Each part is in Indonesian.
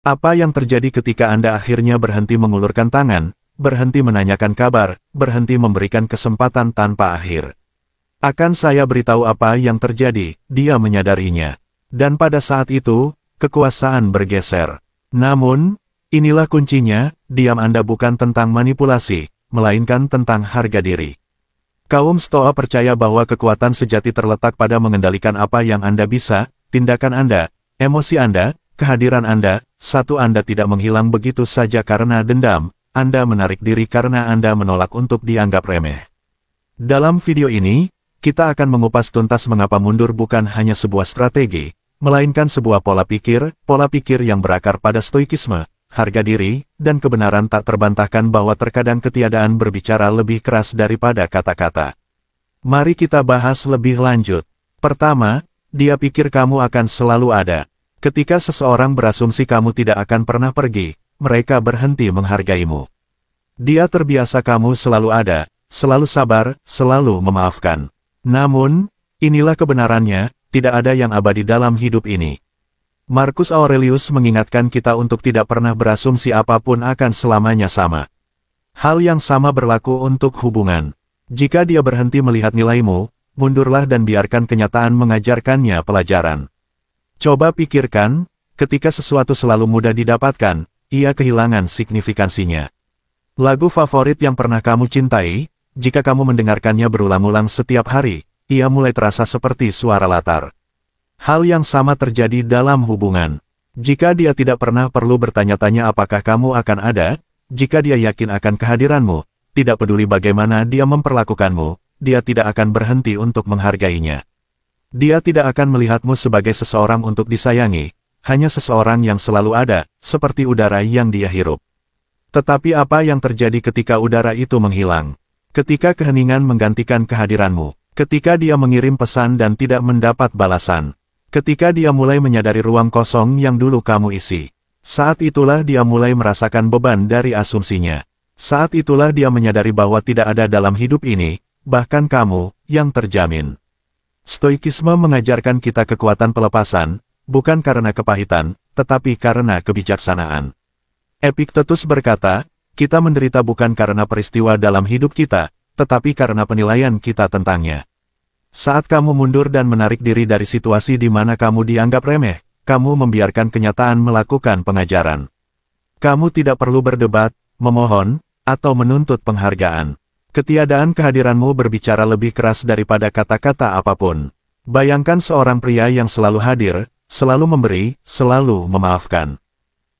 Apa yang terjadi ketika Anda akhirnya berhenti mengulurkan tangan, berhenti menanyakan kabar, berhenti memberikan kesempatan tanpa akhir? Akan saya beritahu apa yang terjadi, dia menyadarinya. Dan pada saat itu, kekuasaan bergeser. Namun, inilah kuncinya, diam Anda bukan tentang manipulasi, melainkan tentang harga diri. Kaum Stoa percaya bahwa kekuatan sejati terletak pada mengendalikan apa yang Anda bisa, tindakan Anda, emosi Anda, kehadiran Anda. Satu, Anda tidak menghilang begitu saja karena dendam, Anda menarik diri karena Anda menolak untuk dianggap remeh. Dalam video ini, kita akan mengupas tuntas mengapa mundur bukan hanya sebuah strategi, melainkan sebuah pola pikir yang berakar pada stoikisme, harga diri, dan kebenaran tak terbantahkan bahwa terkadang ketiadaan berbicara lebih keras daripada kata-kata. Mari kita bahas lebih lanjut. Pertama, dia pikir kamu akan selalu ada. Ketika seseorang berasumsi kamu tidak akan pernah pergi, mereka berhenti menghargaimu. Dia terbiasa kamu selalu ada, selalu sabar, selalu memaafkan. Namun, inilah kebenarannya, tidak ada yang abadi dalam hidup ini. Marcus Aurelius mengingatkan kita untuk tidak pernah berasumsi apapun akan selamanya sama. Hal yang sama berlaku untuk hubungan. Jika dia berhenti melihat nilaimu, mundurlah dan biarkan kenyataan mengajarkannya pelajaran. Coba pikirkan, ketika sesuatu selalu mudah didapatkan, ia kehilangan signifikansinya. Lagu favorit yang pernah kamu cintai, jika kamu mendengarkannya berulang-ulang setiap hari, ia mulai terasa seperti suara latar. Hal yang sama terjadi dalam hubungan. Jika dia tidak pernah perlu bertanya-tanya apakah kamu akan ada, jika dia yakin akan kehadiranmu, tidak peduli bagaimana dia memperlakukanmu, dia tidak akan berhenti untuk menghargainya. Dia tidak akan melihatmu sebagai seseorang untuk disayangi, hanya seseorang yang selalu ada, seperti udara yang dia hirup. Tetapi apa yang terjadi ketika udara itu menghilang? Ketika keheningan menggantikan kehadiranmu, ketika dia mengirim pesan dan tidak mendapat balasan, ketika dia mulai menyadari ruang kosong yang dulu kamu isi, saat itulah dia mulai merasakan beban dari asumsinya. Saat itulah dia menyadari bahwa tidak ada dalam hidup ini, bahkan kamu, yang terjamin. Stoikisme mengajarkan kita kekuatan pelepasan, bukan karena kepahitan, tetapi karena kebijaksanaan. Epictetus berkata, kita menderita bukan karena peristiwa dalam hidup kita, tetapi karena penilaian kita tentangnya. Saat kamu mundur dan menarik diri dari situasi di mana kamu dianggap remeh, kamu membiarkan kenyataan melakukan pengajaran. Kamu tidak perlu berdebat, memohon, atau menuntut penghargaan. Ketiadaan kehadiranmu berbicara lebih keras daripada kata-kata apapun. Bayangkan seorang pria yang selalu hadir, selalu memberi, selalu memaafkan.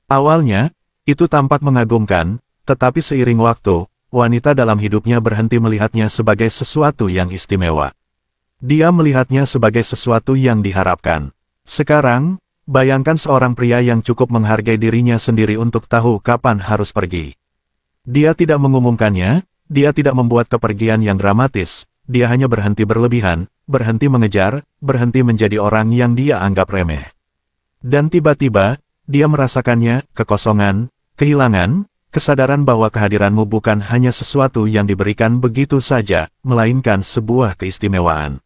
Awalnya, itu tampak mengagumkan, tetapi seiring waktu, wanita dalam hidupnya berhenti melihatnya sebagai sesuatu yang istimewa. Dia melihatnya sebagai sesuatu yang diharapkan. Sekarang, bayangkan seorang pria yang cukup menghargai dirinya sendiri untuk tahu kapan harus pergi. Dia tidak mengumumkannya, dia tidak membuat kepergian yang dramatis, dia hanya berhenti berlebihan, berhenti mengejar, berhenti menjadi orang yang dia anggap remeh. Dan tiba-tiba, dia merasakannya, kekosongan, kehilangan, kesadaran bahwa kehadiranmu bukan hanya sesuatu yang diberikan begitu saja, melainkan sebuah keistimewaan.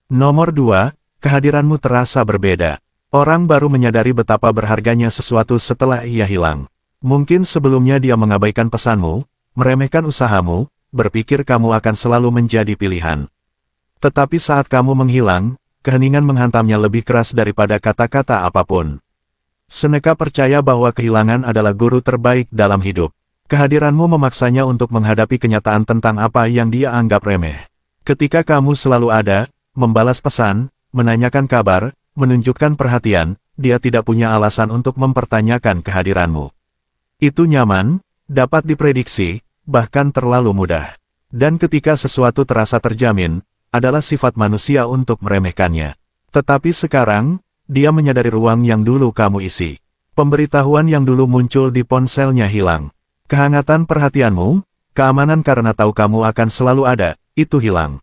Nomor 2, kehadiranmu terasa berbeda. Orang baru menyadari betapa berharganya sesuatu setelah ia hilang. Mungkin sebelumnya dia mengabaikan pesanmu, meremehkan usahamu, berpikir kamu akan selalu menjadi pilihan. Tetapi saat kamu menghilang, keheningan menghantamnya lebih keras daripada kata-kata apapun. Seneca percaya bahwa kehilangan adalah guru terbaik dalam hidup. Kehadiranmu memaksanya untuk menghadapi kenyataan tentang apa yang dia anggap remeh. Ketika kamu selalu ada, membalas pesan, menanyakan kabar, menunjukkan perhatian, dia tidak punya alasan untuk mempertanyakan kehadiranmu. Itu nyaman, dapat diprediksi, bahkan terlalu mudah. Dan ketika sesuatu terasa terjamin, adalah sifat manusia untuk meremehkannya. Tetapi sekarang, dia menyadari ruang yang dulu kamu isi. Pemberitahuan yang dulu muncul di ponselnya hilang. Kehangatan perhatianmu, keamanan karena tahu kamu akan selalu ada, itu hilang.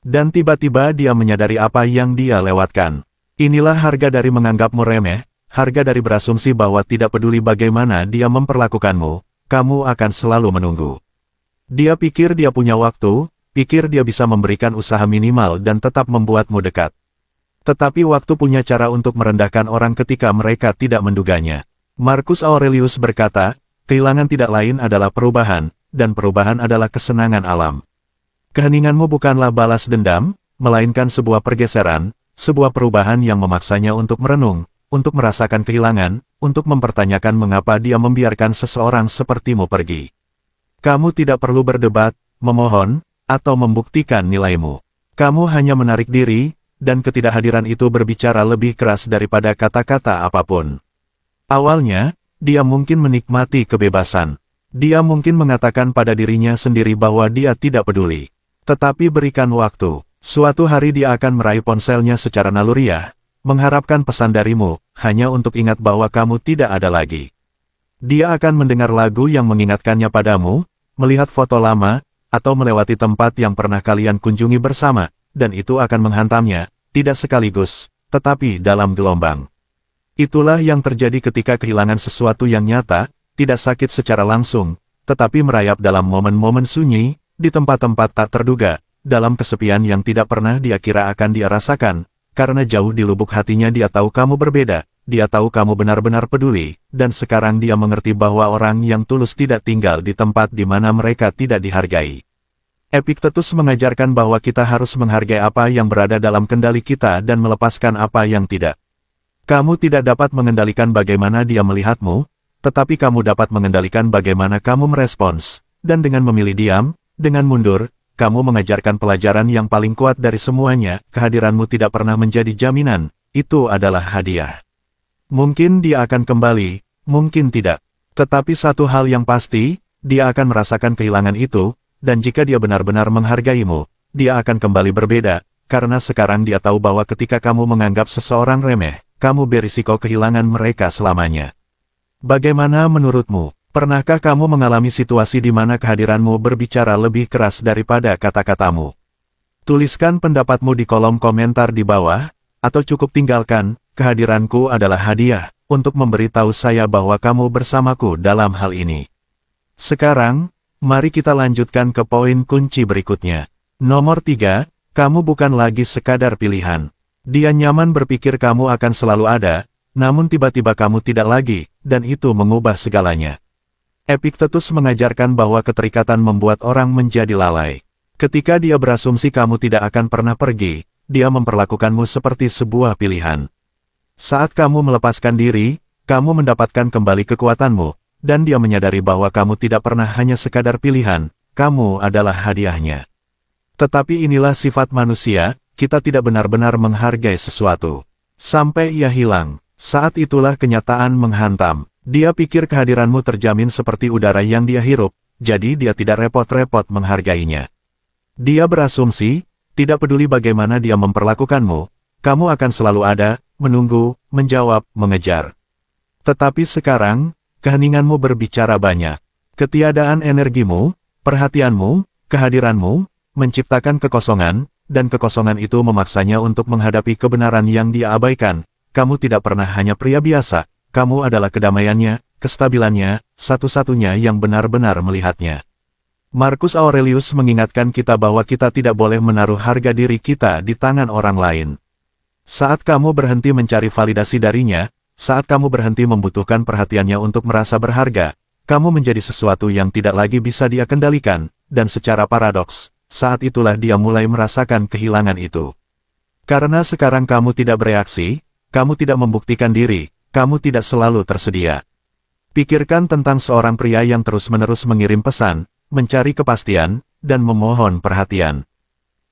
Dan tiba-tiba dia menyadari apa yang dia lewatkan. Inilah harga dari menganggapmu remeh, harga dari berasumsi bahwa tidak peduli bagaimana dia memperlakukanmu, kamu akan selalu menunggu. Dia pikir dia punya waktu, pikir dia bisa memberikan usaha minimal dan tetap membuatmu dekat. Tetapi waktu punya cara untuk merendahkan orang ketika mereka tidak menduganya. Marcus Aurelius berkata, kehilangan tidak lain adalah perubahan, dan perubahan adalah kesenangan alam. Keheninganmu bukanlah balas dendam, melainkan sebuah pergeseran, sebuah perubahan yang memaksanya untuk merenung, untuk merasakan kehilangan, untuk mempertanyakan mengapa dia membiarkan seseorang sepertimu pergi. Kamu tidak perlu berdebat, memohon, atau membuktikan nilaimu. Kamu hanya menarik diri, dan ketidakhadiran itu berbicara lebih keras daripada kata-kata apapun. Awalnya, dia mungkin menikmati kebebasan. Dia mungkin mengatakan pada dirinya sendiri bahwa dia tidak peduli. Tetapi berikan waktu. Suatu hari dia akan meraih ponselnya secara naluriah, mengharapkan pesan darimu, hanya untuk ingat bahwa kamu tidak ada lagi. Dia akan mendengar lagu yang mengingatkannya padamu, melihat foto lama, atau melewati tempat yang pernah kalian kunjungi bersama, dan itu akan menghantamnya, tidak sekaligus, tetapi dalam gelombang. Itulah yang terjadi ketika kehilangan sesuatu yang nyata, tidak sakit secara langsung, tetapi merayap dalam momen-momen sunyi, di tempat-tempat tak terduga, dalam kesepian yang tidak pernah dia kira akan dia rasakan, karena jauh di lubuk hatinya dia tahu kamu berbeda, dia tahu kamu benar-benar peduli, dan sekarang dia mengerti bahwa orang yang tulus tidak tinggal di tempat di mana mereka tidak dihargai. Epictetus mengajarkan bahwa kita harus menghargai apa yang berada dalam kendali kita dan melepaskan apa yang tidak. Kamu tidak dapat mengendalikan bagaimana dia melihatmu, tetapi kamu dapat mengendalikan bagaimana kamu merespons, dan dengan memilih diam, dengan mundur, kamu mengajarkan pelajaran yang paling kuat dari semuanya, kehadiranmu tidak pernah menjadi jaminan, itu adalah hadiah. Mungkin dia akan kembali, mungkin tidak. Tetapi satu hal yang pasti, dia akan merasakan kehilangan itu, dan jika dia benar-benar menghargaimu, dia akan kembali berbeda, karena sekarang dia tahu bahwa ketika kamu menganggap seseorang remeh, kamu berisiko kehilangan mereka selamanya. Bagaimana menurutmu? Pernahkah kamu mengalami situasi di mana kehadiranmu berbicara lebih keras daripada kata-katamu? Tuliskan pendapatmu di kolom komentar di bawah, atau cukup tinggalkan, kehadiranku adalah hadiah, untuk memberitahu saya bahwa kamu bersamaku dalam hal ini. Sekarang, mari kita lanjutkan ke poin kunci berikutnya. Nomor 3, kamu bukan lagi sekadar pilihan. Dia nyaman berpikir kamu akan selalu ada, namun tiba-tiba kamu tidak lagi, dan itu mengubah segalanya. Epictetus mengajarkan bahwa keterikatan membuat orang menjadi lalai. Ketika dia berasumsi kamu tidak akan pernah pergi, dia memperlakukanmu seperti sebuah pilihan. Saat kamu melepaskan diri, kamu mendapatkan kembali kekuatanmu, dan dia menyadari bahwa kamu tidak pernah hanya sekadar pilihan, kamu adalah hadiahnya. Tetapi inilah sifat manusia, kita tidak benar-benar menghargai sesuatu. Sampai ia hilang, saat itulah kenyataan menghantam. Dia pikir kehadiranmu terjamin seperti udara yang dia hirup, jadi dia tidak repot-repot menghargainya. Dia berasumsi, tidak peduli bagaimana dia memperlakukanmu, kamu akan selalu ada, menunggu, menjawab, mengejar. Tetapi sekarang, keheninganmu berbicara banyak. Ketiadaan energimu, perhatianmu, kehadiranmu, menciptakan kekosongan, dan kekosongan itu memaksanya untuk menghadapi kebenaran yang dia abaikan. Kamu tidak pernah hanya pria biasa. Kamu adalah kedamaiannya, kestabilannya, satu-satunya yang benar-benar melihatnya. Marcus Aurelius mengingatkan kita bahwa kita tidak boleh menaruh harga diri kita di tangan orang lain. Saat kamu berhenti mencari validasi darinya, saat kamu berhenti membutuhkan perhatiannya untuk merasa berharga, kamu menjadi sesuatu yang tidak lagi bisa dia kendalikan, dan secara paradoks, saat itulah dia mulai merasakan kehilangan itu. Karena sekarang kamu tidak bereaksi, kamu tidak membuktikan diri, kamu tidak selalu tersedia. Pikirkan tentang seorang pria yang terus-menerus mengirim pesan, mencari kepastian, dan memohon perhatian.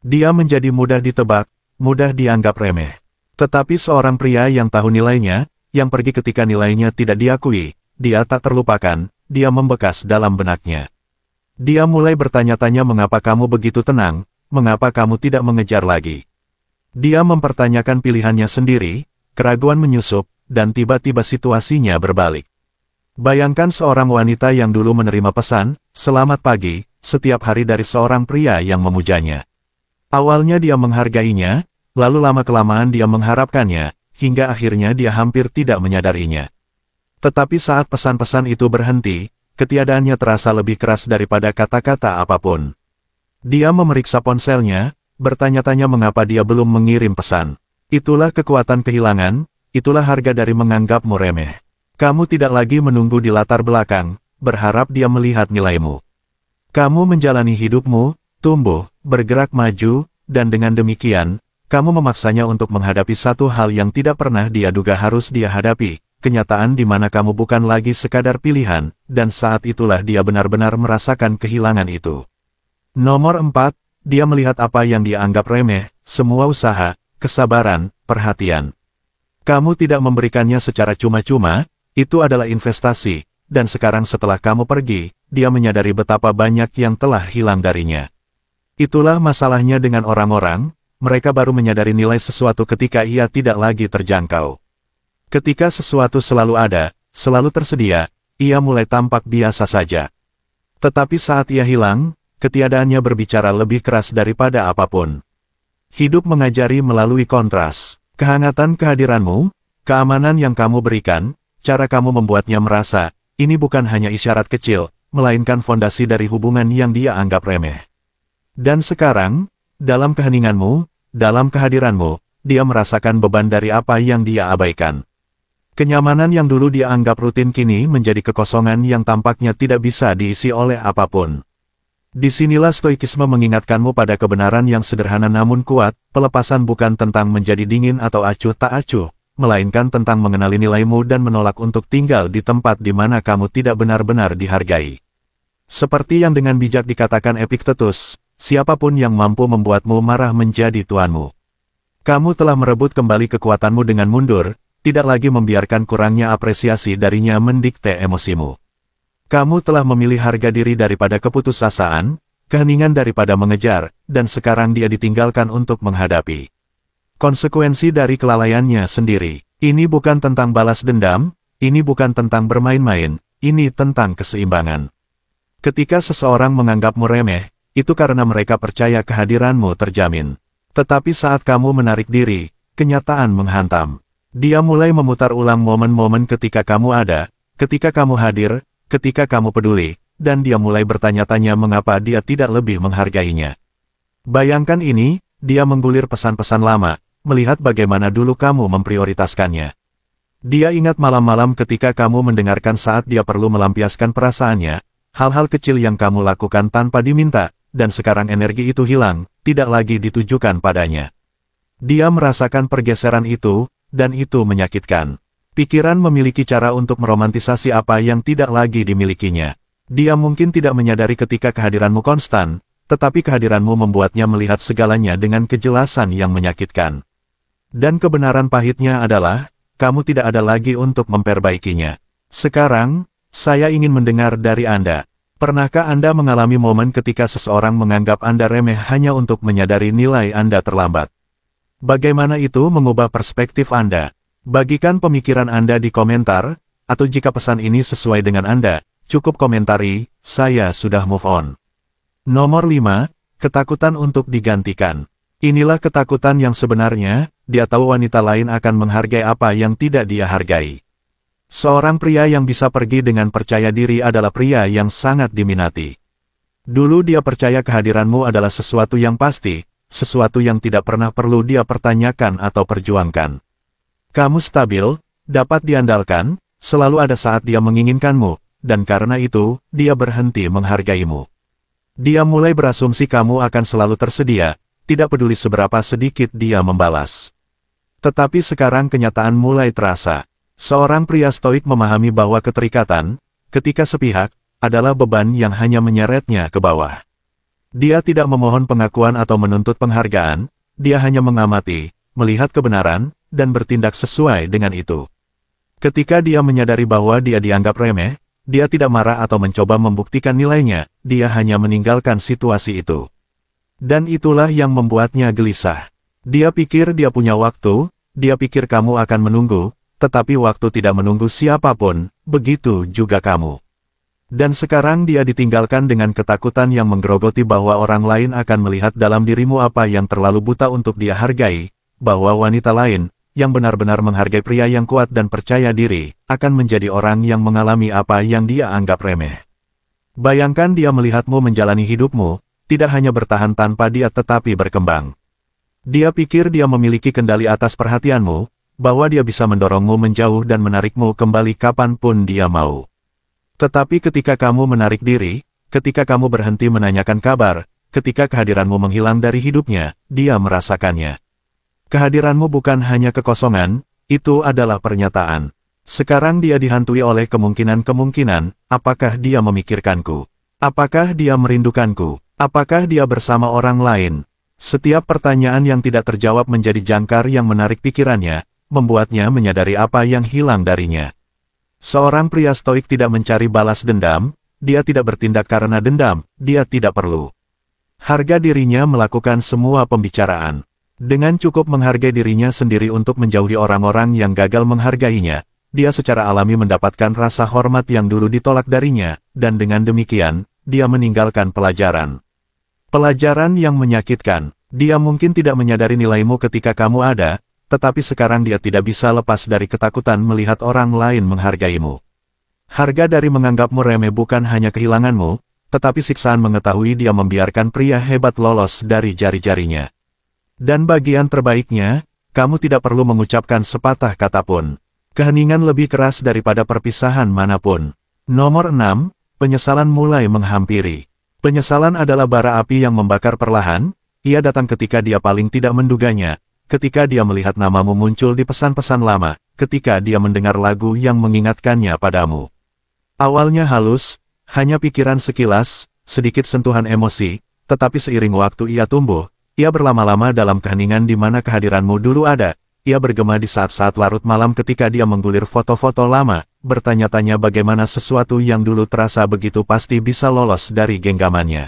Dia menjadi mudah ditebak, mudah dianggap remeh. Tetapi seorang pria yang tahu nilainya, yang pergi ketika nilainya tidak diakui, dia tak terlupakan, dia membekas dalam benaknya. Dia mulai bertanya-tanya mengapa kamu begitu tenang, mengapa kamu tidak mengejar lagi. Dia mempertanyakan pilihannya sendiri, keraguan menyusup, dan tiba-tiba situasinya berbalik. Bayangkan seorang wanita yang dulu menerima pesan, "Selamat pagi," setiap hari dari seorang pria yang memujanya. Awalnya dia menghargainya, lalu lama-kelamaan dia mengharapkannya, hingga akhirnya dia hampir tidak menyadarinya. Tetapi saat pesan-pesan itu berhenti, ketiadaannya terasa lebih keras daripada kata-kata apapun. Dia memeriksa ponselnya, bertanya-tanya mengapa dia belum mengirim pesan. Itulah kekuatan kehilangan, itulah harga dari menganggapmu remeh. Kamu tidak lagi menunggu di latar belakang, berharap dia melihat nilaimu. Kamu menjalani hidupmu, tumbuh, bergerak maju, dan dengan demikian, kamu memaksanya untuk menghadapi satu hal yang tidak pernah dia duga harus dia hadapi, kenyataan di mana kamu bukan lagi sekadar pilihan, dan saat itulah dia benar-benar merasakan kehilangan itu. Nomor 4, dia melihat apa yang dia anggap remeh, semua usaha, kesabaran, perhatian. Kamu tidak memberikannya secara cuma-cuma, itu adalah investasi, dan sekarang setelah kamu pergi, dia menyadari betapa banyak yang telah hilang darinya. Itulah masalahnya dengan orang-orang, mereka baru menyadari nilai sesuatu ketika ia tidak lagi terjangkau. Ketika sesuatu selalu ada, selalu tersedia, ia mulai tampak biasa saja. Tetapi saat ia hilang, ketiadaannya berbicara lebih keras daripada apapun. Hidup mengajari melalui kontras, kehangatan kehadiranmu, keamanan yang kamu berikan, cara kamu membuatnya merasa, ini bukan hanya isyarat kecil, melainkan fondasi dari hubungan yang dia anggap remeh. Dan sekarang, dalam keheninganmu, dalam kehadiranmu, dia merasakan beban dari apa yang dia abaikan. Kenyamanan yang dulu dia anggap rutin kini menjadi kekosongan yang tampaknya tidak bisa diisi oleh apapun. Disinilah stoikisme mengingatkanmu pada kebenaran yang sederhana namun kuat, pelepasan bukan tentang menjadi dingin atau acuh tak acuh, melainkan tentang mengenali nilaimu dan menolak untuk tinggal di tempat di mana kamu tidak benar-benar dihargai. Seperti yang dengan bijak dikatakan Epictetus, siapapun yang mampu membuatmu marah menjadi tuanmu. Kamu telah merebut kembali kekuatanmu dengan mundur, tidak lagi membiarkan kurangnya apresiasi darinya mendikte emosimu. Kamu telah memilih harga diri daripada keputusasaan, keheningan daripada mengejar, dan sekarang dia ditinggalkan untuk menghadapi konsekuensi dari kelalaiannya sendiri. Ini bukan tentang balas dendam, ini bukan tentang bermain-main, ini tentang keseimbangan. Ketika seseorang menganggapmu remeh, itu karena mereka percaya kehadiranmu terjamin. Tetapi saat kamu menarik diri, kenyataan menghantam. Dia mulai memutar ulang momen-momen ketika kamu ada, ketika kamu hadir, ketika kamu peduli, dan dia mulai bertanya-tanya mengapa dia tidak lebih menghargainya. Bayangkan ini, dia menggulir pesan-pesan lama, melihat bagaimana dulu kamu memprioritaskannya. Dia ingat malam-malam ketika kamu mendengarkan saat dia perlu melampiaskan perasaannya, hal-hal kecil yang kamu lakukan tanpa diminta, dan sekarang energi itu hilang, tidak lagi ditujukan padanya. Dia merasakan pergeseran itu, dan itu menyakitkan. Pikiran memiliki cara untuk meromantisasi apa yang tidak lagi dimilikinya. Dia mungkin tidak menyadari ketika kehadiranmu konstan, tetapi kehadiranmu membuatnya melihat segalanya dengan kejelasan yang menyakitkan. Dan kebenaran pahitnya adalah, kamu tidak ada lagi untuk memperbaikinya. Sekarang, saya ingin mendengar dari Anda. Pernahkah Anda mengalami momen ketika seseorang menganggap Anda remeh hanya untuk menyadari nilai Anda terlambat? Bagaimana itu mengubah perspektif Anda? Bagikan pemikiran Anda di komentar, atau jika pesan ini sesuai dengan Anda, cukup komentari, saya sudah move on. Nomor 5, ketakutan untuk digantikan. Inilah ketakutan yang sebenarnya, dia tahu wanita lain akan menghargai apa yang tidak dia hargai. Seorang pria yang bisa pergi dengan percaya diri adalah pria yang sangat diminati. Dulu dia percaya kehadiranmu adalah sesuatu yang pasti, sesuatu yang tidak pernah perlu dia pertanyakan atau perjuangkan. Kamu stabil, dapat diandalkan, selalu ada saat dia menginginkanmu, dan karena itu, dia berhenti menghargaimu. Dia mulai berasumsi kamu akan selalu tersedia, tidak peduli seberapa sedikit dia membalas. Tetapi sekarang kenyataan mulai terasa. Seorang pria stoik memahami bahwa keterikatan, ketika sepihak, adalah beban yang hanya menyeretnya ke bawah. Dia tidak memohon pengakuan atau menuntut penghargaan, dia hanya mengamati, melihat kebenaran, dan bertindak sesuai dengan itu. Ketika dia menyadari bahwa dia dianggap remeh, dia tidak marah atau mencoba membuktikan nilainya, dia hanya meninggalkan situasi itu. Dan itulah yang membuatnya gelisah. Dia pikir dia punya waktu, dia pikir kamu akan menunggu, tetapi waktu tidak menunggu siapapun, begitu juga kamu. Dan sekarang dia ditinggalkan dengan ketakutan yang menggerogoti bahwa orang lain akan melihat dalam dirimu apa yang terlalu buta untuk dia hargai, bahwa wanita lain, yang benar-benar menghargai pria yang kuat dan percaya diri, akan menjadi orang yang mengalami apa yang dia anggap remeh. Bayangkan dia melihatmu menjalani hidupmu, tidak hanya bertahan tanpa dia tetapi berkembang. Dia pikir dia memiliki kendali atas perhatianmu, bahwa dia bisa mendorongmu menjauh dan menarikmu kembali kapanpun dia mau. Tetapi ketika kamu menarik diri, ketika kamu berhenti menanyakan kabar, ketika kehadiranmu menghilang dari hidupnya, dia merasakannya. Kehadiranmu bukan hanya kekosongan, itu adalah pernyataan. Sekarang dia dihantui oleh kemungkinan-kemungkinan, apakah dia memikirkanku? Apakah dia merindukanku? Apakah dia bersama orang lain? Setiap pertanyaan yang tidak terjawab menjadi jangkar yang menarik pikirannya, membuatnya menyadari apa yang hilang darinya. Seorang pria stoik tidak mencari balas dendam, dia tidak bertindak karena dendam, dia tidak perlu. Harga dirinya melakukan semua pembicaraan. Dengan cukup menghargai dirinya sendiri untuk menjauhi orang-orang yang gagal menghargainya, dia secara alami mendapatkan rasa hormat yang dulu ditolak darinya, dan dengan demikian, dia meninggalkan pelajaran. Pelajaran yang menyakitkan. Dia mungkin tidak menyadari nilaimu ketika kamu ada, tetapi sekarang dia tidak bisa lepas dari ketakutan melihat orang lain menghargaimu. Harga dari menganggapmu remeh bukan hanya kehilanganmu, tetapi siksaan mengetahui dia membiarkan pria hebat lolos dari jari-jarinya. Dan bagian terbaiknya, kamu tidak perlu mengucapkan sepatah kata pun. Keheningan lebih keras daripada perpisahan manapun. Nomor 6, penyesalan mulai menghampiri. Penyesalan adalah bara api yang membakar perlahan, ia datang ketika dia paling tidak menduganya. Ketika dia melihat namamu muncul di pesan-pesan lama, ketika dia mendengar lagu yang mengingatkannya padamu. Awalnya halus, hanya pikiran sekilas, sedikit sentuhan emosi, tetapi seiring waktu ia tumbuh, ia berlama-lama dalam keheningan di mana kehadiranmu dulu ada, ia bergema di saat-saat larut malam ketika dia menggulir foto-foto lama, bertanya-tanya bagaimana sesuatu yang dulu terasa begitu pasti bisa lolos dari genggamannya.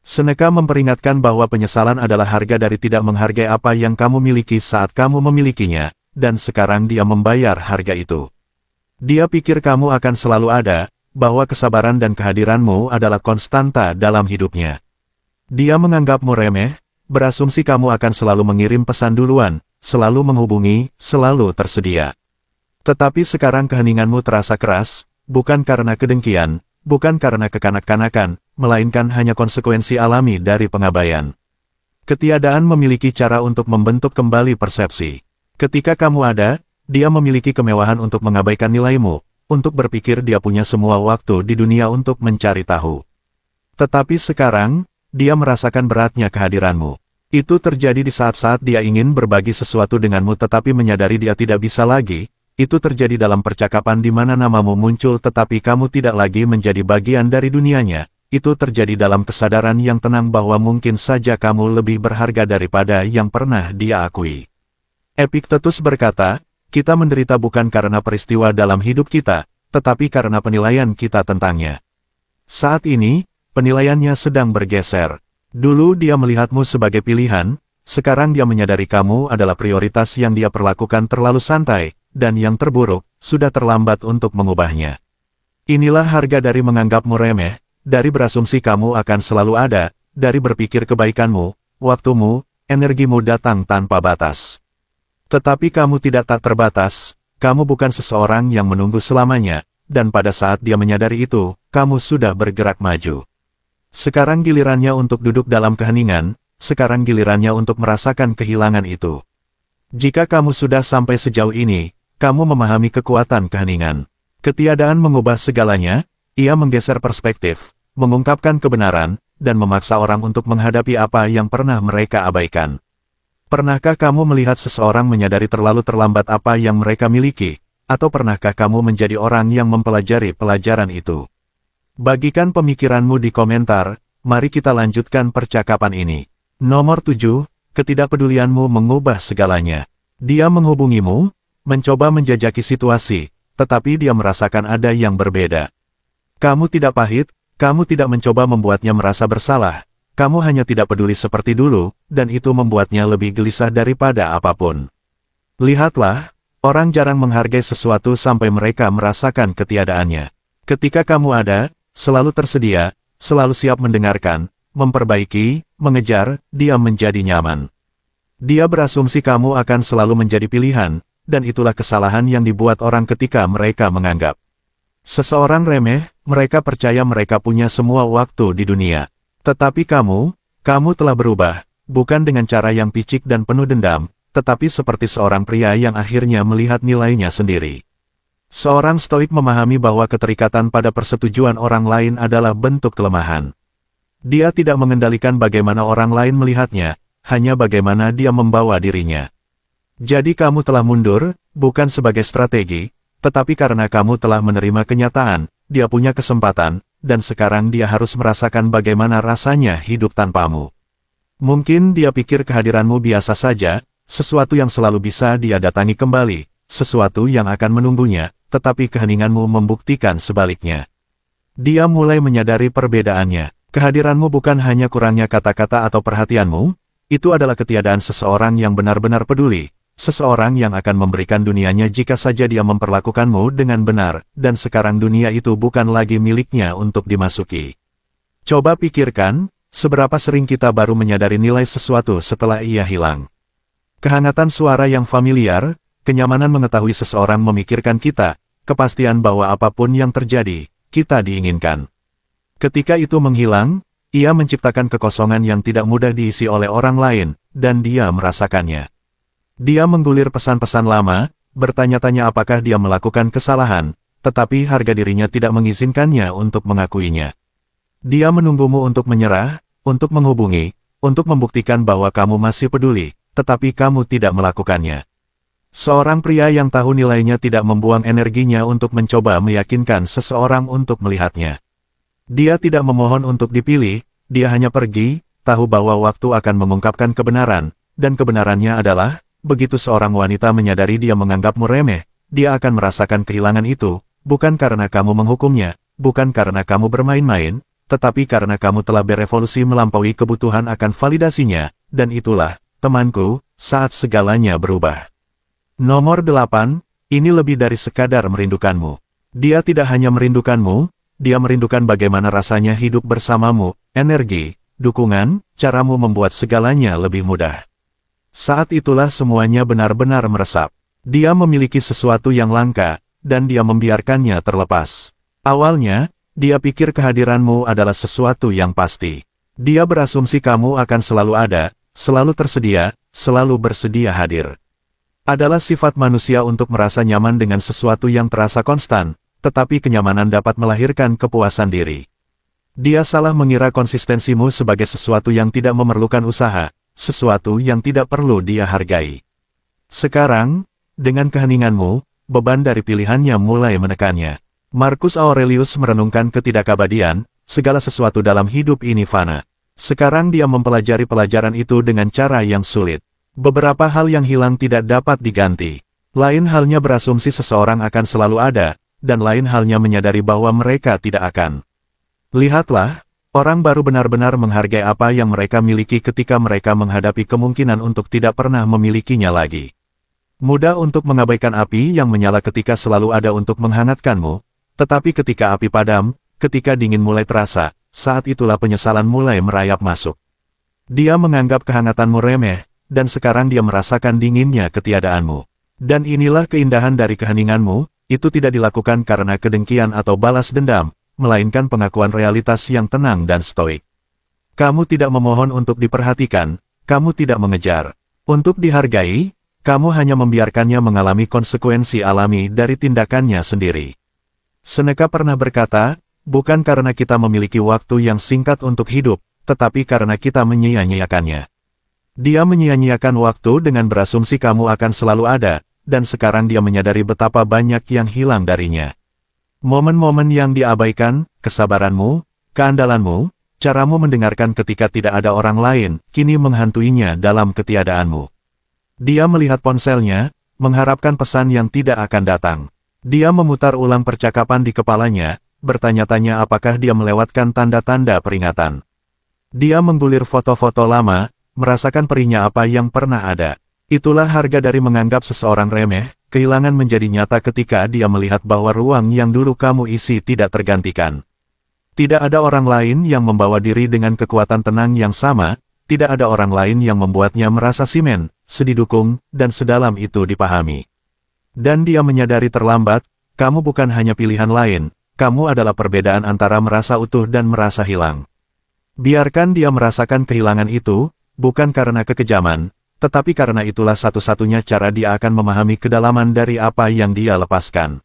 Seneca memperingatkan bahwa penyesalan adalah harga dari tidak menghargai apa yang kamu miliki saat kamu memilikinya, dan sekarang dia membayar harga itu. Dia pikir kamu akan selalu ada, bahwa kesabaran dan kehadiranmu adalah konstanta dalam hidupnya. Dia menganggapmu remeh, berasumsi kamu akan selalu mengirim pesan duluan, selalu menghubungi, selalu tersedia. Tetapi sekarang keheninganmu terasa keras, bukan karena kedengkian, bukan karena kekanak-kanakan, melainkan hanya konsekuensi alami dari pengabaian. Ketiadaan memiliki cara untuk membentuk kembali persepsi. Ketika kamu ada, dia memiliki kemewahan untuk mengabaikan nilaimu, untuk berpikir dia punya semua waktu di dunia untuk mencari tahu. Tetapi sekarang, dia merasakan beratnya kehadiranmu. Itu terjadi di saat-saat dia ingin berbagi sesuatu denganmu tetapi menyadari dia tidak bisa lagi. Itu terjadi dalam percakapan di mana namamu muncul tetapi kamu tidak lagi menjadi bagian dari dunianya. Itu terjadi dalam kesadaran yang tenang bahwa mungkin saja kamu lebih berharga daripada yang pernah dia akui. Epictetus berkata, kita menderita bukan karena peristiwa dalam hidup kita, tetapi karena penilaian kita tentangnya. Saat ini, penilaiannya sedang bergeser. Dulu dia melihatmu sebagai pilihan, sekarang dia menyadari kamu adalah prioritas yang dia perlakukan terlalu santai, dan yang terburuk, sudah terlambat untuk mengubahnya. Inilah harga dari menganggapmu remeh, dari berasumsi kamu akan selalu ada, dari berpikir kebaikanmu, waktumu, energimu datang tanpa batas. Tetapi kamu tidak tak terbatas, kamu bukan seseorang yang menunggu selamanya, dan pada saat dia menyadari itu, kamu sudah bergerak maju. Sekarang gilirannya untuk duduk dalam keheningan, sekarang gilirannya untuk merasakan kehilangan itu. Jika kamu sudah sampai sejauh ini, kamu memahami kekuatan keheningan. Ketiadaan mengubah segalanya, ia menggeser perspektif, mengungkapkan kebenaran, dan memaksa orang untuk menghadapi apa yang pernah mereka abaikan. Pernahkah kamu melihat seseorang menyadari terlalu terlambat apa yang mereka miliki, atau pernahkah kamu menjadi orang yang mempelajari pelajaran itu? Bagikan pemikiranmu di komentar, mari kita lanjutkan percakapan ini. Nomor 7, ketidakpedulianmu mengubah segalanya. Dia menghubungimu, mencoba menjajaki situasi, tetapi dia merasakan ada yang berbeda. Kamu tidak pahit, kamu tidak mencoba membuatnya merasa bersalah, kamu hanya tidak peduli seperti dulu, dan itu membuatnya lebih gelisah daripada apapun. Lihatlah, orang jarang menghargai sesuatu sampai mereka merasakan ketiadaannya. Ketika kamu ada, selalu tersedia, selalu siap mendengarkan, memperbaiki, mengejar, dia menjadi nyaman. Dia berasumsi kamu akan selalu menjadi pilihan, dan itulah kesalahan yang dibuat orang ketika mereka menganggap seseorang remeh, mereka percaya mereka punya semua waktu di dunia. Tetapi kamu telah berubah, bukan dengan cara yang picik dan penuh dendam, tetapi seperti seorang pria yang akhirnya melihat nilainya sendiri. Seorang stoik memahami bahwa keterikatan pada persetujuan orang lain adalah bentuk kelemahan. Dia tidak mengendalikan bagaimana orang lain melihatnya, hanya bagaimana dia membawa dirinya. Jadi kamu telah mundur, bukan sebagai strategi, tetapi karena kamu telah menerima kenyataan, dia punya kesempatan, dan sekarang dia harus merasakan bagaimana rasanya hidup tanpamu. Mungkin dia pikir kehadiranmu biasa saja, sesuatu yang selalu bisa dia datangi kembali, sesuatu yang akan menunggunya, tetapi keheninganmu membuktikan sebaliknya. Dia mulai menyadari perbedaannya. Kehadiranmu bukan hanya kurangnya kata-kata atau perhatianmu, itu adalah ketiadaan seseorang yang benar-benar peduli, seseorang yang akan memberikan dunianya jika saja dia memperlakukanmu dengan benar, dan sekarang dunia itu bukan lagi miliknya untuk dimasuki. Coba pikirkan, seberapa sering kita baru menyadari nilai sesuatu setelah ia hilang. Kehangatan suara yang familiar, kenyamanan mengetahui seseorang memikirkan kita, kepastian bahwa apapun yang terjadi, kita diinginkan. Ketika itu menghilang, ia menciptakan kekosongan yang tidak mudah diisi oleh orang lain, dan dia merasakannya. Dia menggulir pesan-pesan lama, bertanya-tanya apakah dia melakukan kesalahan, tetapi harga dirinya tidak mengizinkannya untuk mengakuinya. Dia menunggumu untuk menyerah, untuk menghubungi, untuk membuktikan bahwa kamu masih peduli, tetapi kamu tidak melakukannya. Seorang pria yang tahu nilainya tidak membuang energinya untuk mencoba meyakinkan seseorang untuk melihatnya. Dia tidak memohon untuk dipilih, dia hanya pergi, tahu bahwa waktu akan mengungkapkan kebenaran, dan kebenarannya adalah, begitu seorang wanita menyadari dia menganggapmu remeh, dia akan merasakan kehilangan itu, bukan karena kamu menghukumnya, bukan karena kamu bermain-main, tetapi karena kamu telah berevolusi melampaui kebutuhan akan validasinya, dan itulah, temanku, saat segalanya berubah. Nomor 8, ini lebih dari sekadar merindukanmu. Dia tidak hanya merindukanmu, dia merindukan bagaimana rasanya hidup bersamamu, energi, dukungan, caramu membuat segalanya lebih mudah. Saat itulah semuanya benar-benar meresap. Dia memiliki sesuatu yang langka, dan dia membiarkannya terlepas. Awalnya, dia pikir kehadiranmu adalah sesuatu yang pasti. Dia berasumsi kamu akan selalu ada, selalu tersedia, selalu bersedia hadir. Adalah sifat manusia untuk merasa nyaman dengan sesuatu yang terasa konstan, tetapi kenyamanan dapat melahirkan kepuasan diri. Dia salah mengira konsistensimu sebagai sesuatu yang tidak memerlukan usaha, sesuatu yang tidak perlu dia hargai. Sekarang, dengan keheninganmu, beban dari pilihannya mulai menekannya. Marcus Aurelius merenungkan ketidakabadian, segala sesuatu dalam hidup ini fana. Sekarang dia mempelajari pelajaran itu dengan cara yang sulit. Beberapa hal yang hilang tidak dapat diganti. Lain halnya berasumsi seseorang akan selalu ada, dan lain halnya menyadari bahwa mereka tidak akan. Lihatlah, orang baru benar-benar menghargai apa yang mereka miliki ketika mereka menghadapi kemungkinan untuk tidak pernah memilikinya lagi. Mudah untuk mengabaikan api yang menyala ketika selalu ada untuk menghangatkanmu, tetapi ketika api padam, ketika dingin mulai terasa, saat itulah penyesalan mulai merayap masuk. Dia menganggap kehangatanmu remeh, dan sekarang dia merasakan dinginnya ketiadaanmu. Dan inilah keindahan dari keheninganmu, itu tidak dilakukan karena kedengkian atau balas dendam, melainkan pengakuan realitas yang tenang dan stoik. Kamu tidak memohon untuk diperhatikan, kamu tidak mengejar untuk dihargai, kamu hanya membiarkannya mengalami konsekuensi alami dari tindakannya sendiri. Seneca pernah berkata, bukan karena kita memiliki waktu yang singkat untuk hidup, tetapi karena kita menyia-nyiakannya. Dia menyia-nyiakan waktu dengan berasumsi kamu akan selalu ada, dan sekarang dia menyadari betapa banyak yang hilang darinya. Momen-momen yang diabaikan, kesabaranmu, keandalanmu, caramu mendengarkan ketika tidak ada orang lain, kini menghantuinya dalam ketiadaanmu. Dia melihat ponselnya, mengharapkan pesan yang tidak akan datang. Dia memutar ulang percakapan di kepalanya, bertanya-tanya apakah dia melewatkan tanda-tanda peringatan. Dia menggulir foto-foto lama, merasakan perihnya apa yang pernah ada. Itulah harga dari menganggap seseorang remeh, kehilangan menjadi nyata ketika dia melihat bahwa ruang yang dulu kamu isi tidak tergantikan. Tidak ada orang lain yang membawa diri dengan kekuatan tenang yang sama, tidak ada orang lain yang membuatnya merasa simen, sedidukung, dan sedalam itu dipahami. Dan dia menyadari terlambat, kamu bukan hanya pilihan lain, kamu adalah perbedaan antara merasa utuh dan merasa hilang. Biarkan dia merasakan kehilangan itu, bukan karena kekejaman, tetapi karena itulah satu-satunya cara dia akan memahami kedalaman dari apa yang dia lepaskan.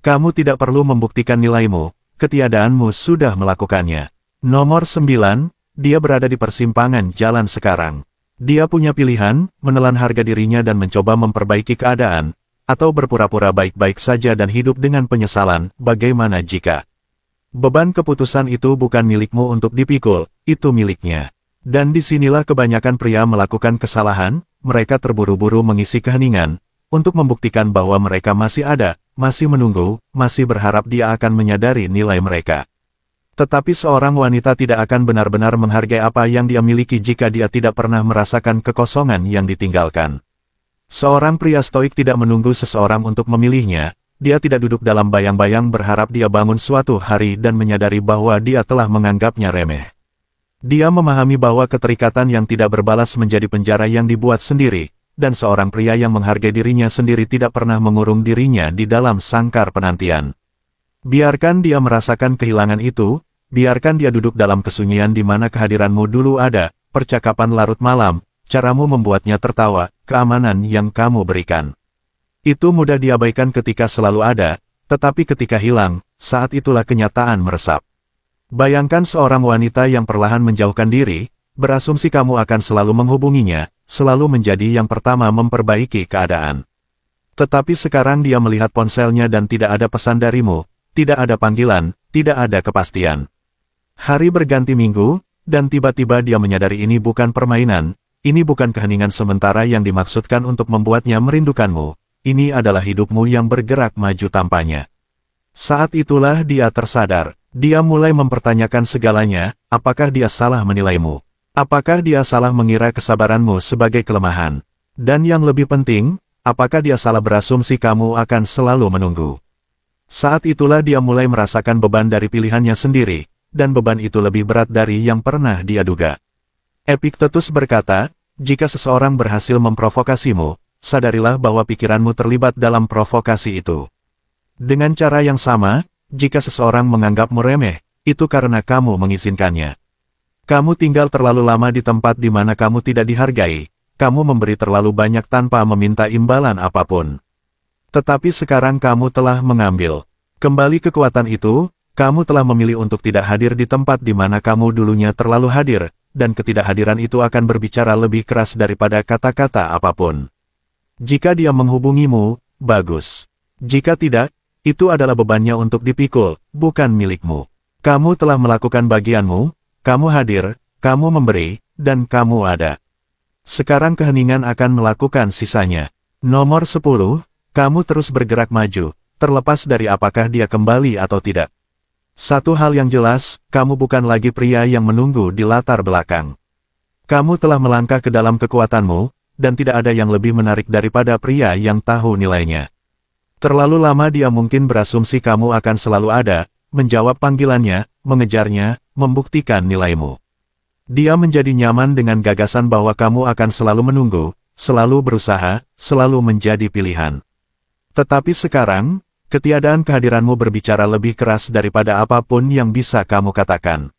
Kamu tidak perlu membuktikan nilaimu, ketiadaanmu sudah melakukannya. Nomor 9, dia berada di persimpangan jalan sekarang. Dia punya pilihan, menelan harga dirinya dan mencoba memperbaiki keadaan, atau berpura-pura baik-baik saja dan hidup dengan penyesalan. Bagaimana jika beban keputusan itu bukan milikmu untuk dipikul, itu miliknya. Dan disinilah kebanyakan pria melakukan kesalahan, mereka terburu-buru mengisi keheningan, untuk membuktikan bahwa mereka masih ada, masih menunggu, masih berharap dia akan menyadari nilai mereka. Tetapi seorang wanita tidak akan benar-benar menghargai apa yang dia miliki jika dia tidak pernah merasakan kekosongan yang ditinggalkan. Seorang pria stoik tidak menunggu seseorang untuk memilihnya, dia tidak duduk dalam bayang-bayang berharap dia bangun suatu hari dan menyadari bahwa dia telah menganggapnya remeh. Dia memahami bahwa keterikatan yang tidak berbalas menjadi penjara yang dibuat sendiri, dan seorang pria yang menghargai dirinya sendiri tidak pernah mengurung dirinya di dalam sangkar penantian. Biarkan dia merasakan kehilangan itu, biarkan dia duduk dalam kesunyian di mana kehadiranmu dulu ada, percakapan larut malam, caramu membuatnya tertawa, keamanan yang kamu berikan. Itu mudah diabaikan ketika selalu ada, tetapi ketika hilang, saat itulah kenyataan meresap. Bayangkan seorang wanita yang perlahan menjauhkan diri, berasumsi kamu akan selalu menghubunginya, selalu menjadi yang pertama memperbaiki keadaan. Tetapi sekarang dia melihat ponselnya dan tidak ada pesan darimu, tidak ada panggilan, tidak ada kepastian. Hari berganti minggu, dan tiba-tiba dia menyadari ini bukan permainan, ini bukan keheningan sementara yang dimaksudkan untuk membuatnya merindukanmu, ini adalah hidupmu yang bergerak maju tanpanya. Saat itulah dia tersadar, dia mulai mempertanyakan segalanya, apakah dia salah menilaimu? Apakah dia salah mengira kesabaranmu sebagai kelemahan? Dan yang lebih penting, apakah dia salah berasumsi kamu akan selalu menunggu? Saat itulah dia mulai merasakan beban dari pilihannya sendiri, dan beban itu lebih berat dari yang pernah dia duga. Epictetus berkata, jika seseorang berhasil memprovokasimu, sadarilah bahwa pikiranmu terlibat dalam provokasi itu. Dengan cara yang sama, jika seseorang menganggapmu remeh, itu karena kamu mengizinkannya. Kamu tinggal terlalu lama di tempat di mana kamu tidak dihargai, kamu memberi terlalu banyak tanpa meminta imbalan apapun. Tetapi sekarang kamu telah mengambil kembali kekuatan itu, kamu telah memilih untuk tidak hadir di tempat di mana kamu dulunya terlalu hadir, dan ketidakhadiran itu akan berbicara lebih keras daripada kata-kata apapun. Jika dia menghubungimu, bagus. Jika tidak, itu adalah bebannya untuk dipikul, bukan milikmu. Kamu telah melakukan bagianmu, kamu hadir, kamu memberi, dan kamu ada. Sekarang keheningan akan melakukan sisanya. Nomor 10, kamu terus bergerak maju, terlepas dari apakah dia kembali atau tidak. Satu hal yang jelas, kamu bukan lagi pria yang menunggu di latar belakang. Kamu telah melangkah ke dalam kekuatanmu, dan tidak ada yang lebih menarik daripada pria yang tahu nilainya. Terlalu lama dia mungkin berasumsi kamu akan selalu ada, menjawab panggilannya, mengejarnya, membuktikan nilaimu. Dia menjadi nyaman dengan gagasan bahwa kamu akan selalu menunggu, selalu berusaha, selalu menjadi pilihan. Tetapi sekarang, ketiadaan kehadiranmu berbicara lebih keras daripada apapun yang bisa kamu katakan.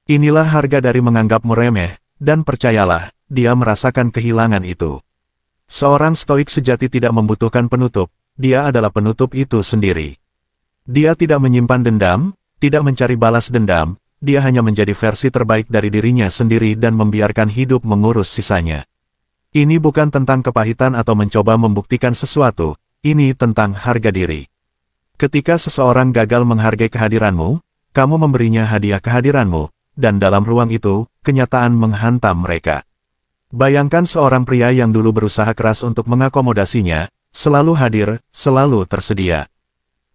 Inilah harga dari menganggapmu remeh, dan percayalah, dia merasakan kehilangan itu. Seorang stoik sejati tidak membutuhkan penutup, dia adalah penutup itu sendiri. Dia tidak menyimpan dendam, tidak mencari balas dendam, dia hanya menjadi versi terbaik dari dirinya sendiri dan membiarkan hidup mengurus sisanya. Ini bukan tentang kepahitan atau mencoba membuktikan sesuatu, ini tentang harga diri. Ketika seseorang gagal menghargai kehadiranmu, kamu memberinya hadiah kehadiranmu, dan dalam ruang itu, kenyataan menghantam mereka. Bayangkan seorang pria yang dulu berusaha keras untuk mengakomodasinya, selalu hadir, selalu tersedia.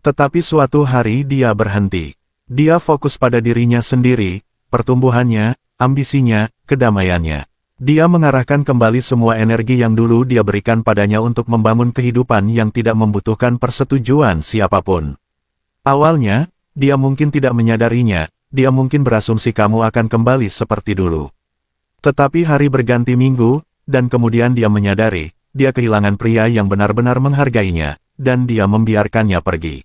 Tetapi suatu hari dia berhenti. Dia fokus pada dirinya sendiri, pertumbuhannya, ambisinya, kedamaiannya. Dia mengarahkan kembali semua energi yang dulu dia berikan padanya untuk membangun kehidupan yang tidak membutuhkan persetujuan siapapun. Awalnya, dia mungkin tidak menyadarinya, dia mungkin berasumsi kamu akan kembali seperti dulu. Tetapi hari berganti minggu, dan kemudian dia menyadari, dia kehilangan pria yang benar-benar menghargainya, dan dia membiarkannya pergi.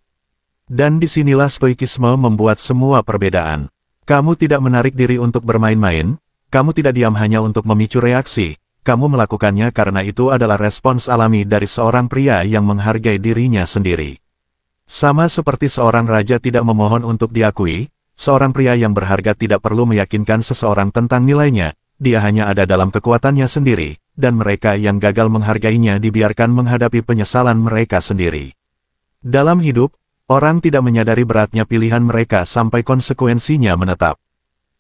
Dan disinilah stoikisme membuat semua perbedaan. Kamu tidak menarik diri untuk bermain-main, kamu tidak diam hanya untuk memicu reaksi, kamu melakukannya karena itu adalah respons alami dari seorang pria yang menghargai dirinya sendiri. Sama seperti seorang raja tidak memohon untuk diakui, seorang pria yang berharga tidak perlu meyakinkan seseorang tentang nilainya, dia hanya ada dalam kekuatannya sendiri, dan mereka yang gagal menghargainya dibiarkan menghadapi penyesalan mereka sendiri. Dalam hidup, orang tidak menyadari beratnya pilihan mereka sampai konsekuensinya menetap.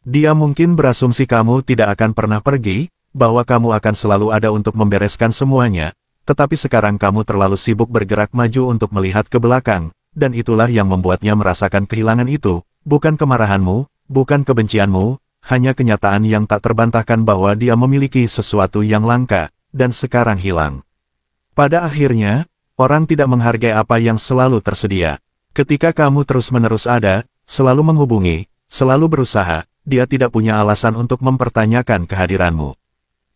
Dia mungkin berasumsi kamu tidak akan pernah pergi, bahwa kamu akan selalu ada untuk membereskan semuanya, tetapi sekarang kamu terlalu sibuk bergerak maju untuk melihat ke belakang, dan itulah yang membuatnya merasakan kehilangan itu, bukan kemarahanmu, bukan kebencianmu, hanya kenyataan yang tak terbantahkan bahwa dia memiliki sesuatu yang langka, dan sekarang hilang. Pada akhirnya, orang tidak menghargai apa yang selalu tersedia. Ketika kamu terus-menerus ada, selalu menghubungi, selalu berusaha, dia tidak punya alasan untuk mempertanyakan kehadiranmu.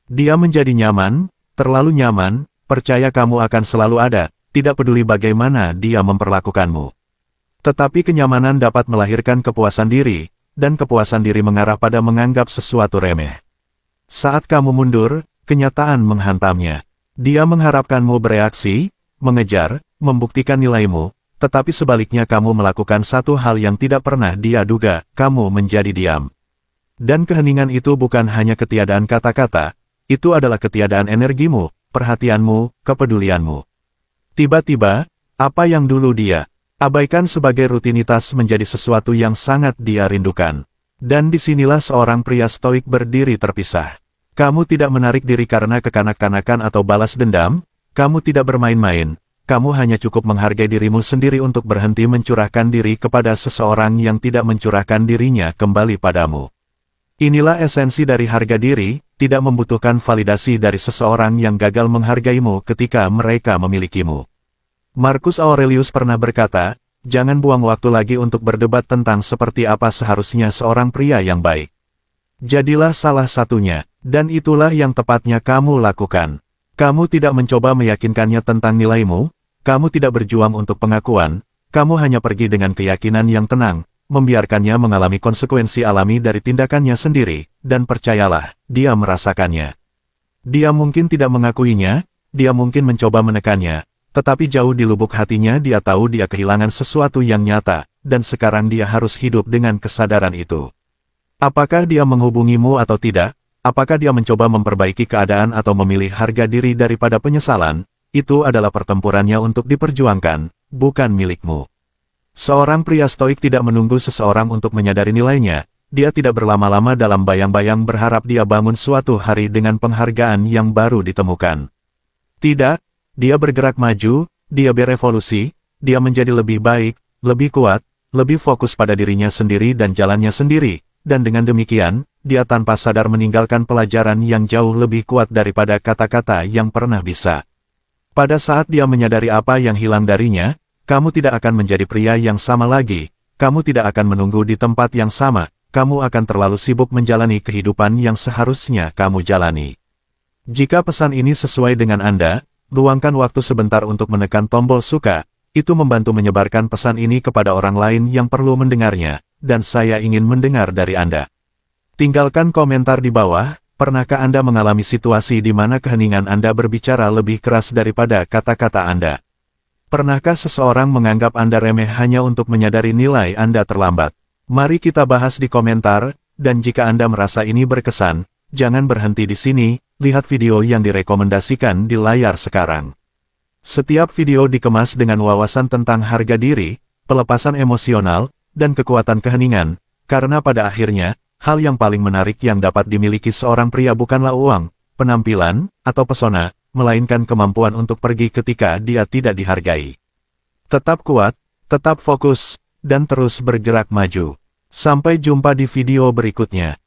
Dia menjadi nyaman, terlalu nyaman, percaya kamu akan selalu ada, tidak peduli bagaimana dia memperlakukanmu. Tetapi kenyamanan dapat melahirkan kepuasan diri, dan kepuasan diri mengarah pada menganggap sesuatu remeh. Saat kamu mundur, kenyataan menghantamnya. Dia mengharapkanmu bereaksi, mengejar, membuktikan nilaimu, tetapi sebaliknya kamu melakukan satu hal yang tidak pernah dia duga, kamu menjadi diam. Dan keheningan itu bukan hanya ketiadaan kata-kata, itu adalah ketiadaan energimu, perhatianmu, kepedulianmu. Tiba-tiba, apa yang dulu dia abaikan sebagai rutinitas menjadi sesuatu yang sangat dia rindukan. Dan disinilah seorang pria stoik berdiri terpisah. Kamu tidak menarik diri karena kekanak-kanakan atau balas dendam, kamu tidak bermain-main, kamu hanya cukup menghargai dirimu sendiri untuk berhenti mencurahkan diri kepada seseorang yang tidak mencurahkan dirinya kembali padamu. Inilah esensi dari harga diri, tidak membutuhkan validasi dari seseorang yang gagal menghargaimu ketika mereka memilikimu. Marcus Aurelius pernah berkata, jangan buang waktu lagi untuk berdebat tentang seperti apa seharusnya seorang pria yang baik. Jadilah salah satunya, dan itulah yang tepatnya kamu lakukan. Kamu tidak mencoba meyakinkannya tentang nilaimu, kamu tidak berjuang untuk pengakuan, kamu hanya pergi dengan keyakinan yang tenang, membiarkannya mengalami konsekuensi alami dari tindakannya sendiri, dan percayalah, dia merasakannya. Dia mungkin tidak mengakuinya, dia mungkin mencoba menekannya, tetapi jauh di lubuk hatinya dia tahu dia kehilangan sesuatu yang nyata, dan sekarang dia harus hidup dengan kesadaran itu. Apakah dia menghubungimu atau tidak, apakah dia mencoba memperbaiki keadaan atau memilih harga diri daripada penyesalan, itu adalah pertempurannya untuk diperjuangkan, bukan milikmu. Seorang pria stoik tidak menunggu seseorang untuk menyadari nilainya, dia tidak berlama-lama dalam bayang-bayang berharap dia bangun suatu hari dengan penghargaan yang baru ditemukan. Tidak, dia bergerak maju, dia berevolusi, dia menjadi lebih baik, lebih kuat, lebih fokus pada dirinya sendiri dan jalannya sendiri, dan dengan demikian, dia tanpa sadar meninggalkan pelajaran yang jauh lebih kuat daripada kata-kata yang pernah bisa. Pada saat dia menyadari apa yang hilang darinya, kamu tidak akan menjadi pria yang sama lagi, kamu tidak akan menunggu di tempat yang sama, kamu akan terlalu sibuk menjalani kehidupan yang seharusnya kamu jalani. Jika pesan ini sesuai dengan Anda, luangkan waktu sebentar untuk menekan tombol suka, itu membantu menyebarkan pesan ini kepada orang lain yang perlu mendengarnya, dan saya ingin mendengar dari Anda. Tinggalkan komentar di bawah, pernahkah Anda mengalami situasi di mana keheningan Anda berbicara lebih keras daripada kata-kata Anda? Pernahkah seseorang menganggap Anda remeh hanya untuk menyadari nilai Anda terlambat? Mari kita bahas di komentar, dan jika Anda merasa ini berkesan, jangan berhenti di sini, lihat video yang direkomendasikan di layar sekarang. Setiap video dikemas dengan wawasan tentang harga diri, pelepasan emosional, dan kekuatan keheningan, karena pada akhirnya, hal yang paling menarik yang dapat dimiliki seorang pria bukanlah uang, penampilan, atau pesona, melainkan kemampuan untuk pergi ketika dia tidak dihargai. Tetap kuat, tetap fokus, dan terus bergerak maju. Sampai jumpa di video berikutnya.